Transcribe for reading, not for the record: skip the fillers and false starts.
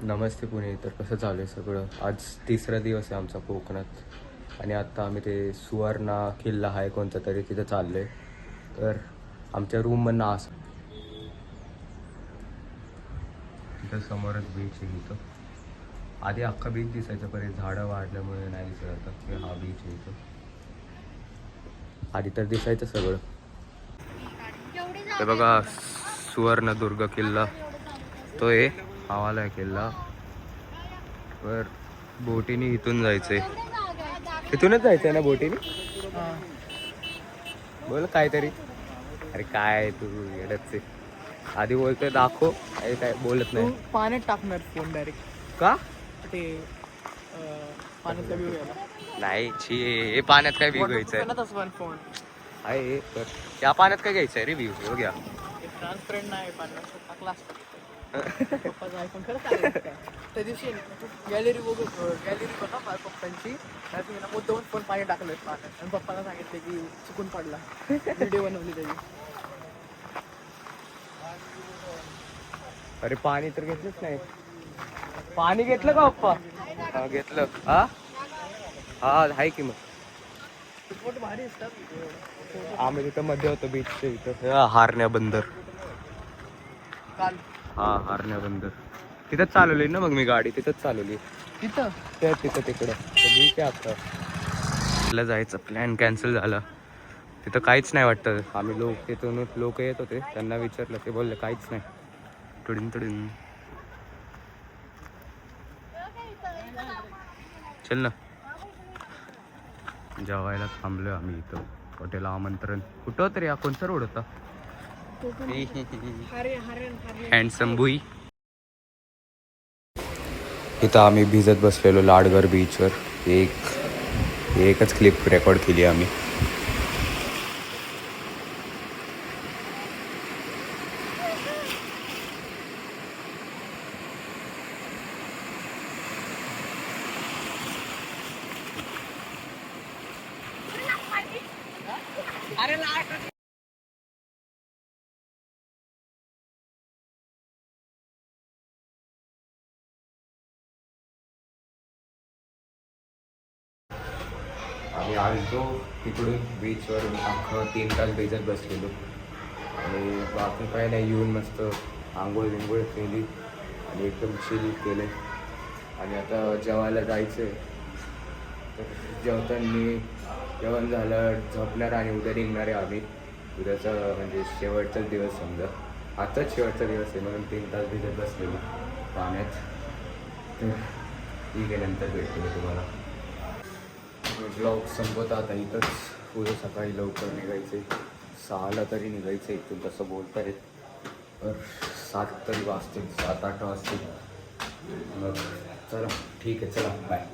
नमस्ते पुणे. तर कसं चालू आहे सगळं? आज तिसरा दिवस आहे आमचा कोकणात आणि आत्ता आम्ही ते सुवर्णा किल्ला आहे कोणता तरी तिथं चाललो आहे. तर आमच्या रूममधनं असं तिथं समोरच बीच आहे. इथं आधी अख्खा बीच दिसायचा, पण झाडं वाढल्यामुळे नाही दिसत आता की हा बीच आहे इथं. आधी तर दिसायचं सगळं. ते बघा सुवर्णदुर्ग किल्ला तो आहे, हवाला आहे किल्ला. वर बोटीने इथून जायचंय, इथूनच जायचंय ना बोटीने? बोल काहीतरी. अरे काय तू येडच आहे. आधी बोलतोय दाखव, काही काय बोलत नाही. पाण्यात टाकणार फोन डायरेक्ट का? ते पाण्यातला व्ह्यू घ्यायला. नाही छी, हे पाण्यात काय व्ह्यू घ्यायचंय? फोन आहे तर या पाण्यात काय घ्यायचंय रे व्ह्यू? हो घ्या. ट्रान्सपरंट नाही पाण्यात टाकला असता. पप्पाचा आयफोन खरंच आलेला काय त्या दिवशी गॅलरी बघू, गॅलरी बघा माझ्या पप्पांची. त्यात मुद्दाहून फोन पाणी टाकलं पाण्यात आणि पप्पाला सांगितलं की चुकून पडला. व्हिडिओ बनवली त्याची. अरे पाणी तर घेतलंच नाही. पाणी घेतलं का पप्पा? हा घेतलं. हा हा आहे की मग. फोटो भारी असतात. आम्ही तिथं मध्ये होतो बीचच्या इथं, हारण्या बंदर. काल हा हारण्या बंदर तिथंच चालवली ना मग मी गाडी, तिथंच चालवली. तिथं तिथं तिकडं बीच आहे आता. तिला जायचं प्लॅन कॅन्सल झाला. तिथं काहीच नाही वाटतं. आम्ही तिथून लोक येत होते, त्यांना विचारलं, ते बोलले काहीच नाही. तुडून तुडून चल ना. जेवायला थांबलोय आम्ही इथं. हॉटेल आमंत्रण कुठं होतं रे? हा कोणचा रोड होता? हँडसम बुई. इथं आम्ही भिजत बसलेलो लाडघर बीचवर. एकच क्लिप रेकॉर्ड केली आम्ही. आम्ही आलतो तिकडून बीचवरून अख्खं 3 तास भिजत बसलेलो आणि बाकी काय नाही. येऊन मस्त आंघोळ विंघोळ केली आणि एकदम चिल केले आणि आता जेवायला जायचं आहे. तर जेवण झालं, झोपणार आणि उद्या निघणार आहे आम्ही. उद्याचा म्हणजे शेवटचाच दिवस समजा. आजचाच शेवटचा दिवस आहे म्हणून 3 तास भिजत बसलेलो पाण्यात. तर ठीक आहे, नंतर भेटतो मी तुम्हाला. ब्लॉग संपत आता इथंच. उद्या सकाळी लवकर निघायचे, 6ला तरी निघायचं इथून तसं बोलत आहेत. तर 7 तरी वाजतील, 7-8 वाजतील. मग चला ठीक आहे, चला बाय.